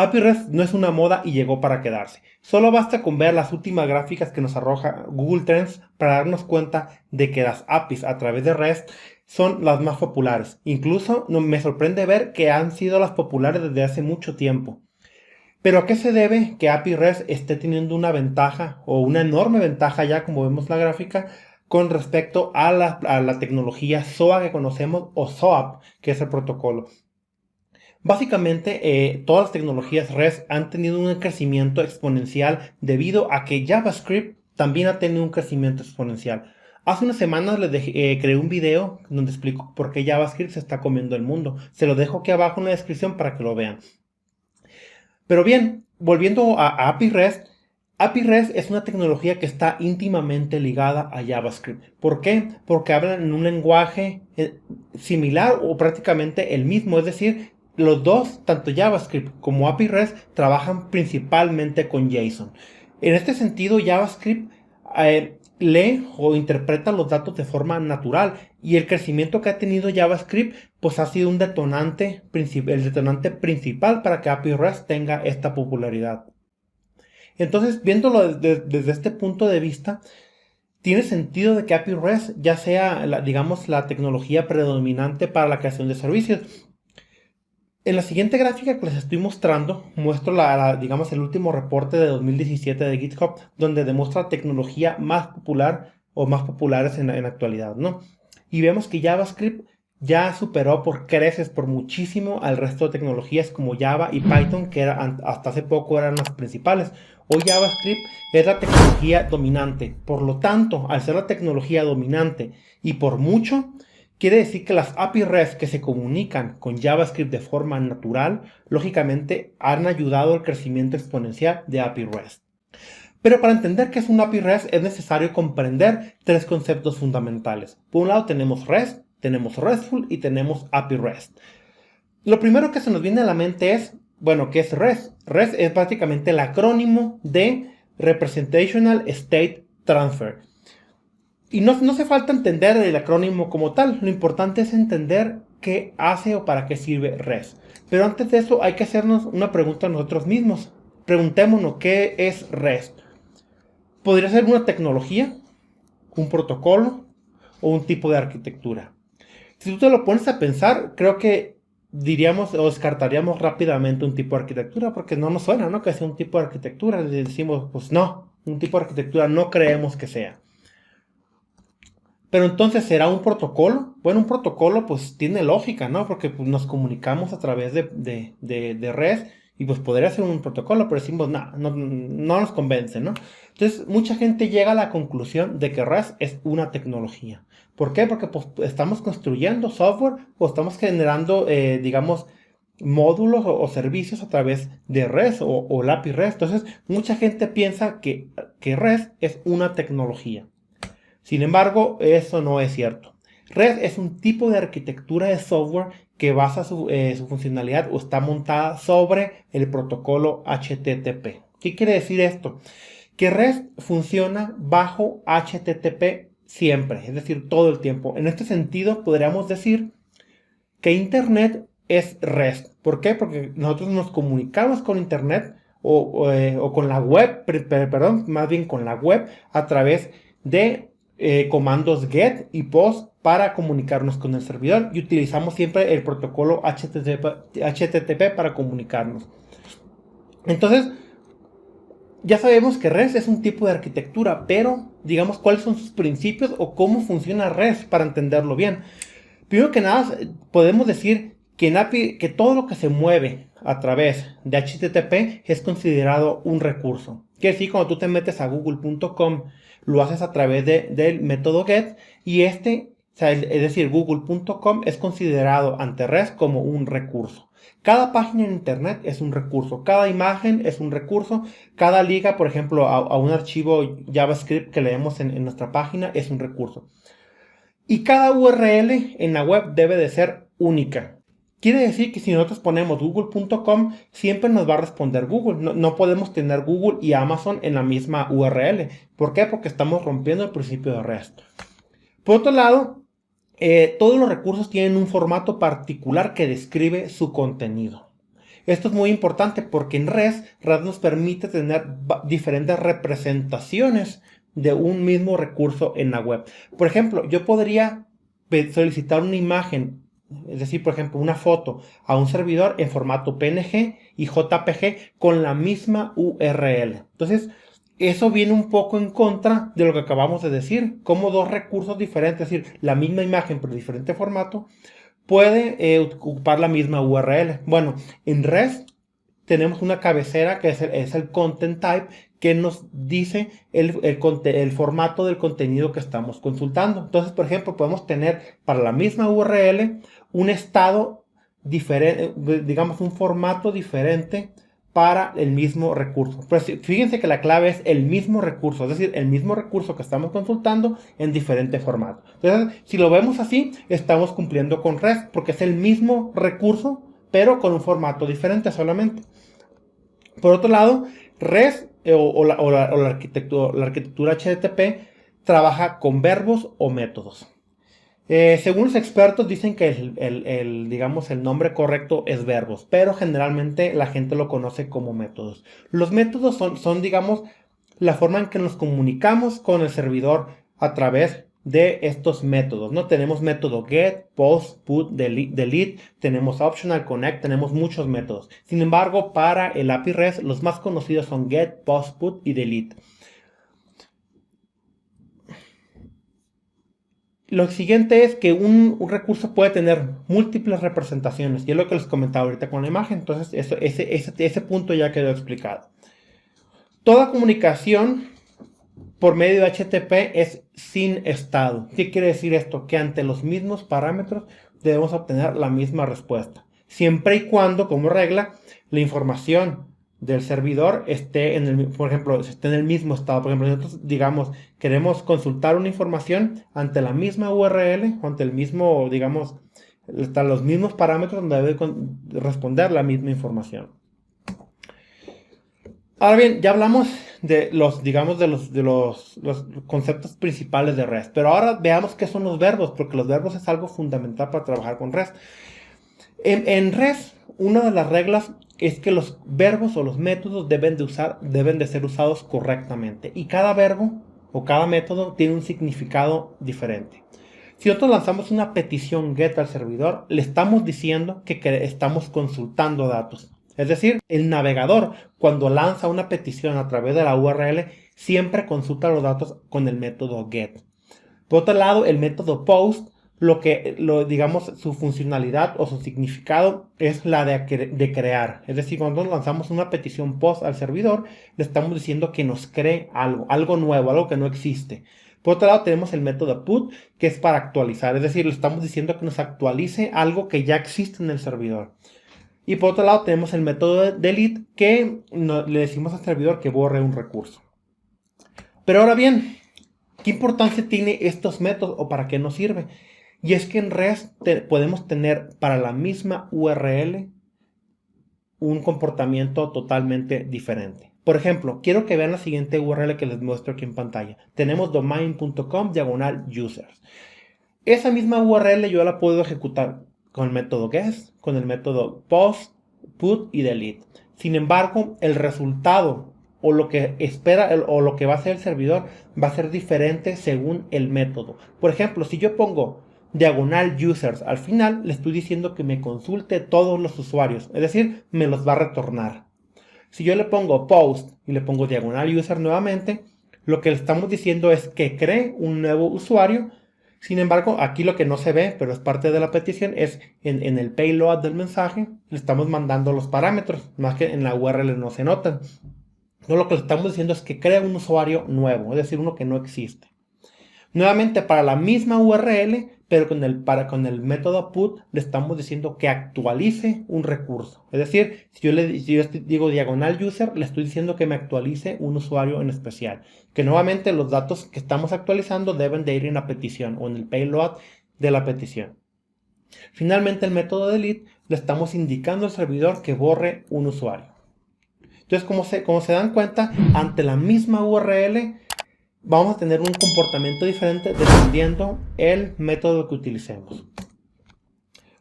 API REST no es una moda y llegó para quedarse. Solo basta con ver las últimas gráficas que nos arroja Google Trends para darnos cuenta de que las APIs a través de REST son las más populares. Incluso me sorprende ver que han sido las populares desde hace mucho tiempo. Pero ¿a qué se debe que API REST esté teniendo una ventaja o una enorme ventaja ya, como vemos la gráfica, con respecto a la tecnología SOA que conocemos o SOAP, que es el protocolo? Básicamente, todas las tecnologías REST han tenido un crecimiento exponencial debido a que JavaScript también ha tenido un crecimiento exponencial. Hace unas semanas creé un video donde explico por qué JavaScript se está comiendo el mundo. Se lo dejo aquí abajo en la descripción para que lo vean. Pero bien, volviendo a API REST, API REST es una tecnología que está íntimamente ligada a JavaScript. ¿Por qué? Porque hablan en un lenguaje similar o prácticamente el mismo, es decir, los dos, tanto JavaScript como API REST, trabajan principalmente con JSON. En este sentido, JavaScript lee o interpreta los datos de forma natural, y el crecimiento que ha tenido JavaScript pues ha sido el detonante principal para que API REST tenga esta popularidad. Entonces, viéndolo desde este punto de vista, tiene sentido de que API REST ya sea, digamos, la tecnología predominante para la creación de servicios. En la siguiente gráfica que les estoy mostrando, muestro digamos, el último reporte de 2017 de GitHub, donde demuestra la tecnología más popular o más populares en la actualidad, ¿no? Y vemos que JavaScript ya superó por creces, por muchísimo, al resto de tecnologías como Java y Python, que hasta hace poco eran las principales. Hoy JavaScript es la tecnología dominante. Por lo tanto, al ser la tecnología dominante y por mucho, quiere decir que las API REST que se comunican con JavaScript de forma natural, lógicamente han ayudado al crecimiento exponencial de API REST. Pero para entender qué es un API REST es necesario comprender tres conceptos fundamentales. Por un lado tenemos REST, tenemos RESTful y tenemos API REST. Lo primero que se nos viene a la mente es, bueno, ¿qué es REST? REST es básicamente el acrónimo de Representational State Transfer. Y no hace falta entender el acrónimo como tal, lo importante es entender qué hace o para qué sirve REST. Pero antes de eso hay que hacernos una pregunta a nosotros mismos. Preguntémonos, ¿qué es REST? ¿Podría ser una tecnología, un protocolo o un tipo de arquitectura? Si tú te lo pones a pensar, creo que diríamos o descartaríamos rápidamente un tipo de arquitectura, porque no nos suena, ¿no?, que sea un tipo de arquitectura. Le decimos, pues no, un tipo de arquitectura no creemos que sea. Pero entonces, ¿será un protocolo? Bueno, un protocolo pues tiene lógica, ¿no? Porque pues, nos comunicamos a través de REST y pues podría ser un protocolo, pero decimos, no nos convence, ¿no? Entonces, mucha gente llega a la conclusión de que REST es una tecnología. ¿Por qué? Porque pues estamos construyendo software o estamos generando, digamos, módulos o servicios a través de REST o el API REST. Entonces, mucha gente piensa que REST es una tecnología. Sin embargo, eso no es cierto. REST es un tipo de arquitectura de software que basa su funcionalidad o está montada sobre el protocolo HTTP. ¿Qué quiere decir esto? Que REST funciona bajo HTTP siempre, es decir, todo el tiempo. En este sentido, podríamos decir que Internet es REST. ¿Por qué? Porque nosotros nos comunicamos con Internet o con la web, perdón, más bien con la web a través de comandos GET y POST para comunicarnos con el servidor, y utilizamos siempre el protocolo HTTP para comunicarnos. Entonces, ya sabemos que REST es un tipo de arquitectura, pero digamos cuáles son sus principios o cómo funciona REST para entenderlo bien. Primero que nada, podemos decir que en API, que todo lo que se mueve a través de HTTP es considerado un recurso. Quiere decir, cuando tú te metes a google.com, lo haces a través del método GET, y es decir, google.com es considerado ante REST como un recurso. Cada página en internet es un recurso, cada imagen es un recurso, cada liga, por ejemplo, a un archivo JavaScript que leemos en nuestra página es un recurso. Y cada URL en la web debe de ser única. Quiere decir que si nosotros ponemos google.com, siempre nos va a responder Google. No podemos tener Google y Amazon en la misma URL. ¿Por qué? Porque estamos rompiendo el principio de REST. Por otro lado, todos los recursos tienen un formato particular que describe su contenido. Esto es muy importante porque en REST nos permite tener diferentes representaciones de un mismo recurso en la web. Por ejemplo, yo podría solicitar una imagen, es decir, por ejemplo, una foto a un servidor en formato PNG y JPG con la misma URL. Entonces, eso viene un poco en contra de lo que acabamos de decir, como dos recursos diferentes, es decir, la misma imagen pero diferente formato, puede ocupar la misma URL. Bueno, en REST tenemos una cabecera que es el content type, que nos dice el formato del contenido que estamos consultando. Entonces, por ejemplo, podemos tener para la misma URL un estado diferente, digamos un formato diferente para el mismo recurso. Pero fíjense que la clave es el mismo recurso, es decir, el mismo recurso que estamos consultando en diferente formato. Entonces, si lo vemos así, estamos cumpliendo con REST, porque es el mismo recurso, pero con un formato diferente solamente. Por otro lado, REST la arquitectura HTTP trabaja con verbos o métodos. Según los expertos dicen que digamos, el nombre correcto es verbos, pero generalmente la gente lo conoce como métodos. Los métodos son, digamos, la forma en que nos comunicamos con el servidor a través de estos métodos, ¿no? Tenemos método get, post, put, delete, tenemos optional, connect, tenemos muchos métodos. Sin embargo, para el API REST, los más conocidos son get, post, put y delete. Lo siguiente es que un recurso puede tener múltiples representaciones, y es lo que les comentaba ahorita con la imagen. Entonces, ese punto ya quedó explicado. Toda comunicación por medio de HTTP es sin estado. ¿Qué quiere decir esto? Que ante los mismos parámetros debemos obtener la misma respuesta, siempre y cuando, como regla, la información del servidor esté por ejemplo, esté en el mismo estado. Por ejemplo, nosotros, digamos, queremos consultar una información ante la misma URL, ante el mismo, digamos, están los mismos parámetros donde debe responder la misma información. Ahora bien, ya hablamos de los, digamos, de los conceptos principales de REST, pero ahora veamos qué son los verbos, porque los verbos es algo fundamental para trabajar con REST. En REST, una de las reglas es que los verbos o los métodos deben de ser usados correctamente, y cada verbo o cada método tiene un significado diferente. Si nosotros lanzamos una petición GET al servidor, le estamos diciendo que estamos consultando datos. Es decir, el navegador, cuando lanza una petición a través de la URL, siempre consulta los datos con el método GET. Por otro lado, el método POST, digamos, su funcionalidad o su significado es la de crear. Es decir, cuando lanzamos una petición POST al servidor, le estamos diciendo que nos cree algo nuevo, algo que no existe. Por otro lado, tenemos el método PUT, que es para actualizar. Es decir, le estamos diciendo que nos actualice algo que ya existe en el servidor. Y por otro lado tenemos el método delete, que le decimos al servidor que borre un recurso. Pero ahora bien, ¿qué importancia tiene estos métodos o para qué nos sirve? Y es que en REST podemos tener para la misma URL un comportamiento totalmente diferente. Por ejemplo, quiero que vean la siguiente URL que les muestro aquí en pantalla. Tenemos domain.com/users. Esa misma URL yo la puedo ejecutar con el método guest, con el método post, put y delete. Sin embargo, el resultado o lo que espera o lo que va a hacer el servidor va a ser diferente según el método. Por ejemplo, si yo pongo /users al final, le estoy diciendo que me consulte todos los usuarios, es decir, me los va a retornar. Si yo le pongo post y le pongo /user nuevamente, lo que le estamos diciendo es que cree un nuevo usuario. Sin embargo, aquí lo que no se ve, pero es parte de la petición, es en el payload del mensaje, le estamos mandando los parámetros, más que en la URL no se notan. No, lo que le estamos diciendo es que crea un usuario nuevo, es decir, uno que no existe. Nuevamente, para la misma URL, pero con el método put, le estamos diciendo que actualice un recurso. Es decir, si yo digo /user, le estoy diciendo que me actualice un usuario en especial. Que nuevamente los datos que estamos actualizando deben de ir en la petición o en el payload de la petición. Finalmente, el método delete, le estamos indicando al servidor que borre un usuario. Entonces, como se dan cuenta, ante la misma URL, vamos a tener un comportamiento diferente dependiendo el método que utilicemos.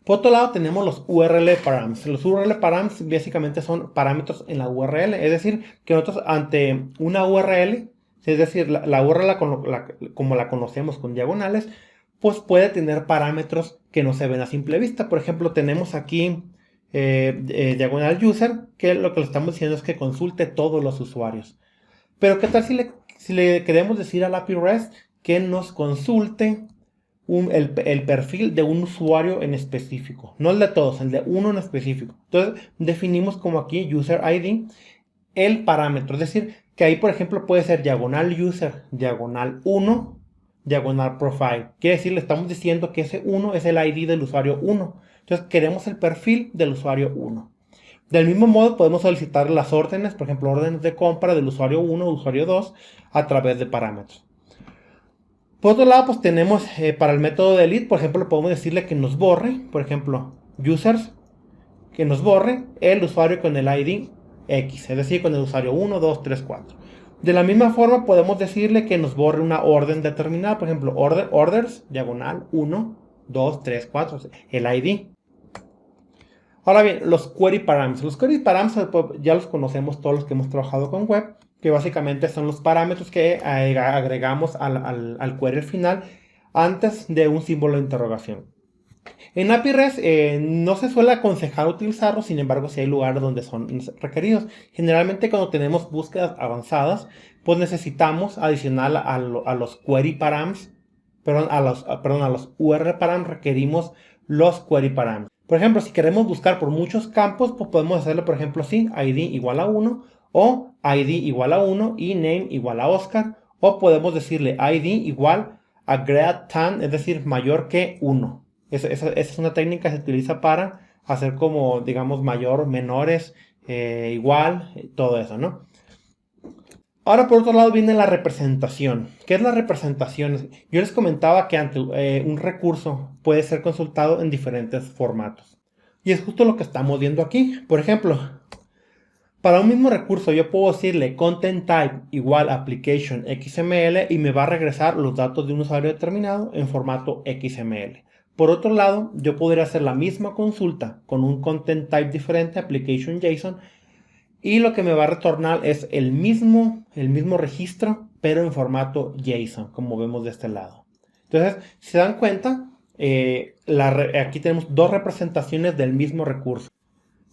Por otro lado tenemos los URL params. Los URL params básicamente son parámetros en la URL, es decir, que nosotros ante una URL, es decir, la URL como la conocemos con diagonales, pues puede tener parámetros que no se ven a simple vista. Por ejemplo, tenemos aquí diagonal user, que lo que le estamos diciendo es que consulte todos los usuarios. Pero ¿qué tal si le queremos decir al API REST que nos consulte el perfil de un usuario en específico? No el de todos, el de uno en específico. Entonces definimos como aquí user ID el parámetro. Es decir, que ahí por ejemplo puede ser diagonal user, diagonal 1, diagonal profile. Quiere decir, le estamos diciendo que ese 1 es el ID del usuario 1. Entonces queremos el perfil del usuario 1. Del mismo modo podemos solicitar las órdenes, por ejemplo, órdenes de compra del usuario 1 o usuario 2 a través de parámetros. Por otro lado, pues tenemos para el método delete, por ejemplo, podemos decirle que nos borre, por ejemplo, users, que nos borre el usuario con el ID X, es decir, con el usuario 1, 2, 3, 4. De la misma forma, podemos decirle que nos borre una orden determinada, por ejemplo, orders, diagonal, 1, 2, 3, 4, el ID. Ahora bien, los query params. Los query params ya los conocemos todos los que hemos trabajado con web, que básicamente son los parámetros que agregamos al query final antes de un símbolo de interrogación. En API REST no se suele aconsejar utilizarlos, sin embargo, sí hay lugares donde son requeridos. Generalmente cuando tenemos búsquedas avanzadas, pues necesitamos adicional a los query params, a los URL params requerimos los query params. Por ejemplo, si queremos buscar por muchos campos, pues podemos hacerlo, por ejemplo, así, ID igual a 1, o ID igual a 1 y name igual a Oscar, o podemos decirle ID igual a greater than, es decir, mayor que 1. Esa es una técnica que se utiliza para hacer como, digamos, mayor, menores, igual, todo eso, ¿no? Ahora, por otro lado, viene la representación. ¿Qué es la representación? Yo les comentaba que ante un recurso puede ser consultado en diferentes formatos. Y es justo lo que estamos viendo aquí. Por ejemplo, para un mismo recurso yo puedo decirle content type igual application XML y me va a regresar los datos de un usuario determinado en formato XML. Por otro lado, yo podría hacer la misma consulta con un content type diferente, application JSON, y lo que me va a retornar es el mismo registro, pero en formato JSON, como vemos de este lado. Entonces, si se dan cuenta, aquí tenemos dos representaciones del mismo recurso.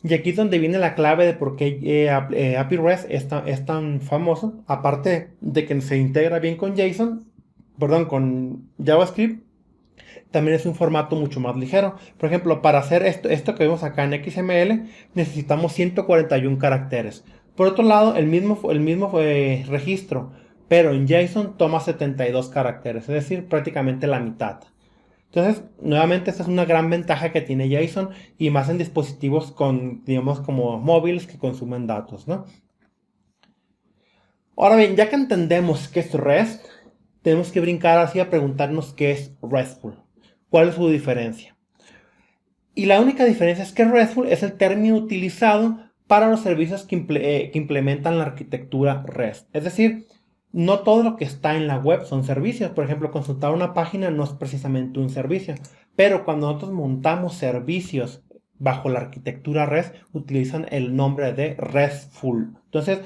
Y aquí es donde viene la clave de por qué API REST es tan famoso. Aparte de que se integra bien con con JavaScript, también es un formato mucho más ligero. Por ejemplo, para hacer esto que vemos acá en XML, necesitamos 141 caracteres. Por otro lado, el mismo registro, pero en JSON toma 72 caracteres, es decir, prácticamente la mitad. Entonces, nuevamente, esta es una gran ventaja que tiene JSON y más en dispositivos digamos, como móviles que consumen datos, ¿no? Ahora bien, ya que entendemos qué es REST, tenemos que brincar así a preguntarnos qué es RESTful. ¿Cuál es su diferencia? Y la única diferencia es que RESTful es el término utilizado para los servicios que implementan la arquitectura REST. Es decir, no todo lo que está en la web son servicios. Por ejemplo, consultar una página no es precisamente un servicio. Pero cuando nosotros montamos servicios bajo la arquitectura REST, utilizan el nombre de RESTful. Entonces,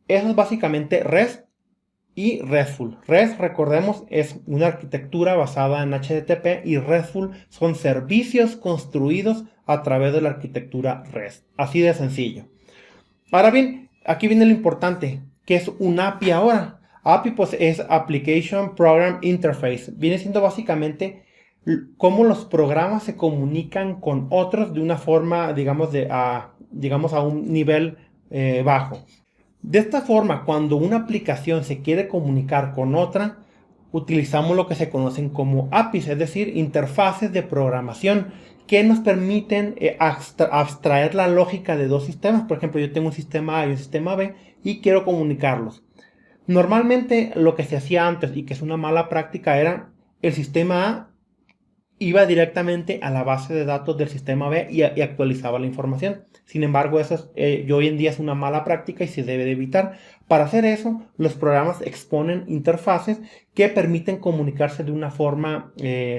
eso es básicamente REST y RESTful. REST, recordemos, es una arquitectura basada en HTTP y RESTful son servicios construidos a través de la arquitectura REST. Así de sencillo. Ahora bien, aquí viene lo importante. ¿Qué es un API ahora? API pues es Application Program Interface. Viene siendo básicamente cómo los programas se comunican con otros de una forma, digamos, a un nivel bajo. De esta forma, cuando una aplicación se quiere comunicar con otra, utilizamos lo que se conocen como APIs, es decir, interfaces de programación que nos permiten abstraer la lógica de dos sistemas. Por ejemplo, yo tengo un sistema A y un sistema B y quiero comunicarlos. Normalmente lo que se hacía antes y que es una mala práctica era el sistema A iba directamente a la base de datos del sistema B y actualizaba la información. Sin embargo, eso hoy en día es una mala práctica y se debe de evitar. Para hacer eso, los programas exponen interfaces que permiten comunicarse de una forma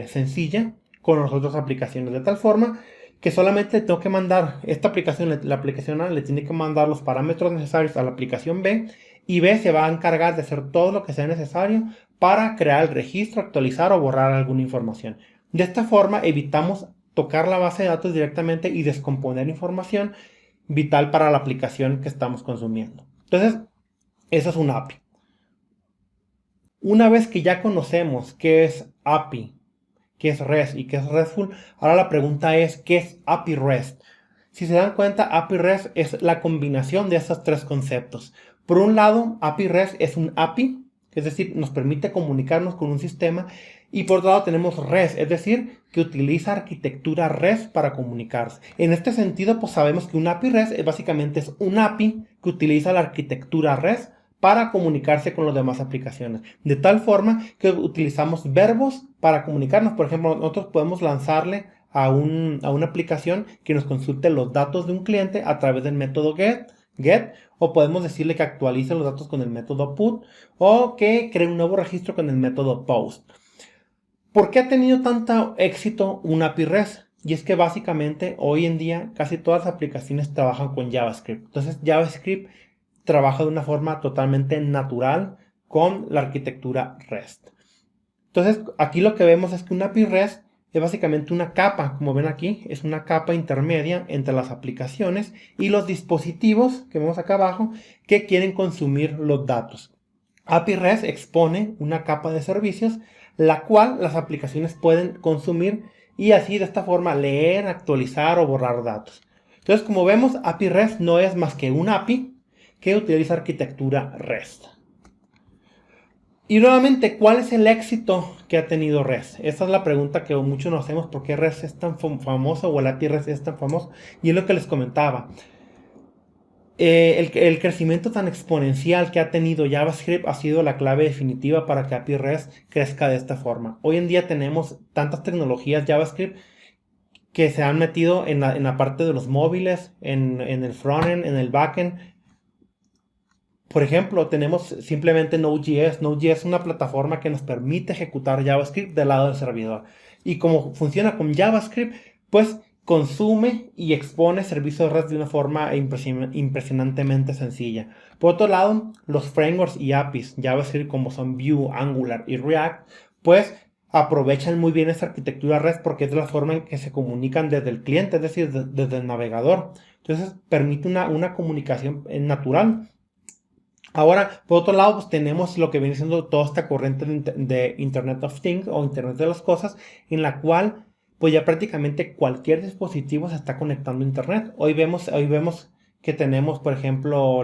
sencilla con las otras aplicaciones, de tal forma que solamente tengo que mandar esta aplicación, la aplicación A le tiene que mandar los parámetros necesarios a la aplicación B, y B se va a encargar de hacer todo lo que sea necesario para crear el registro, actualizar o borrar alguna información. De esta forma evitamos tocar la base de datos directamente y descomponer información vital para la aplicación que estamos consumiendo. Entonces, eso es un API. Una vez que ya conocemos qué es API, qué es REST y qué es RESTful, ahora la pregunta es, ¿qué es API REST? Si se dan cuenta, API REST es la combinación de estos tres conceptos. Por un lado, API REST es un API, es decir, nos permite comunicarnos con un sistema, y por otro lado tenemos REST, es decir, que utiliza arquitectura REST para comunicarse. En este sentido, pues sabemos que un API REST básicamente es un API que utiliza la arquitectura REST para comunicarse con las demás aplicaciones. De tal forma que utilizamos verbos para comunicarnos. Por ejemplo, nosotros podemos lanzarle a una aplicación que nos consulte los datos de un cliente a través del método get, o podemos decirle que actualice los datos con el método put, o que cree un nuevo registro con el método post. ¿Por qué ha tenido tanto éxito un API REST? Y es que básicamente hoy en día casi todas las aplicaciones trabajan con JavaScript. Entonces JavaScript trabaja de una forma totalmente natural con la arquitectura REST. Entonces aquí lo que vemos es que un API REST es básicamente una capa, como ven aquí, es una capa intermedia entre las aplicaciones y los dispositivos que vemos acá abajo que quieren consumir los datos. API REST expone una capa de servicios la cual las aplicaciones pueden consumir y así de esta forma leer, actualizar o borrar datos. Entonces, como vemos, API REST no es más que un API que utiliza arquitectura REST. Y nuevamente, ¿cuál es el éxito que ha tenido REST? Esa es la pregunta que muchos nos hacemos, ¿por qué REST es tan famoso o el API REST es tan famoso? Y es lo que les comentaba. El crecimiento tan exponencial que ha tenido JavaScript ha sido la clave definitiva para que API REST crezca de esta forma. Hoy en día tenemos tantas tecnologías JavaScript que se han metido en la parte de los móviles, en el frontend, en el backend. Por ejemplo, tenemos simplemente Node.js. Node.js es una plataforma que nos permite ejecutar JavaScript del lado del servidor. Y como funciona con JavaScript, pues consume y expone servicios REST de una forma impresionantemente sencilla. Por otro lado, los frameworks y APIs JavaScript como son Vue, Angular y React, pues aprovechan muy bien esta arquitectura REST porque es la forma en que se comunican desde el cliente, es decir, desde el navegador. Entonces permite una comunicación natural. Ahora, por otro lado, pues tenemos lo que viene siendo toda esta corriente de Internet of Things o Internet de las Cosas, en la cual pues ya prácticamente cualquier dispositivo se está conectando a Internet. Hoy vemos que tenemos, por ejemplo,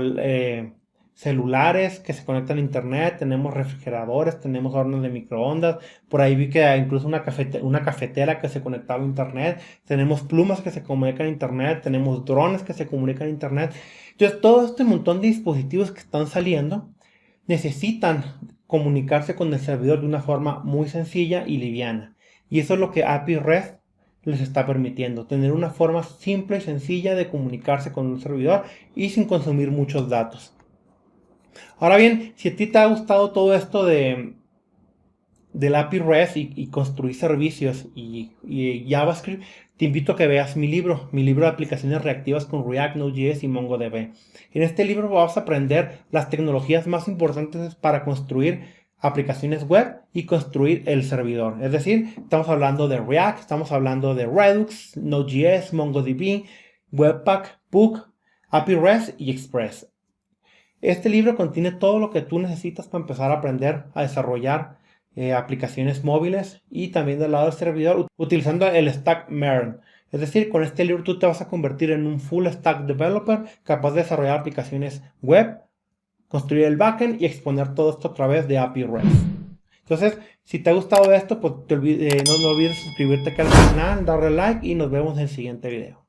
celulares que se conectan a Internet, tenemos refrigeradores, tenemos hornos de microondas, por ahí vi que incluso una cafetera que se conectaba a Internet, tenemos plumas que se comunican a Internet, tenemos drones que se comunican a Internet. Entonces, todo este montón de dispositivos que están saliendo necesitan comunicarse con el servidor de una forma muy sencilla y liviana. Y eso es lo que API REST les está permitiendo, tener una forma simple y sencilla de comunicarse con un servidor y sin consumir muchos datos. Ahora bien, si a ti te ha gustado todo esto del API REST y construir servicios y JavaScript, te invito a que veas mi libro de aplicaciones reactivas con React, Node.js y MongoDB. En este libro vas a aprender las tecnologías más importantes para construir aplicaciones web y construir el servidor. Es decir, estamos hablando de React, estamos hablando de Redux, Node.js, MongoDB, Webpack, Book, API REST y Express. Este libro contiene todo lo que tú necesitas para empezar a aprender a desarrollar aplicaciones móviles y también del lado del servidor utilizando el stack MERN. Es decir, con este libro tú te vas a convertir en un full stack developer capaz de desarrollar aplicaciones web, construir el backend y exponer todo esto a través de API REST. Entonces, si te ha gustado esto, pues no olvides suscribirte aquí al canal, darle like y nos vemos en el siguiente video.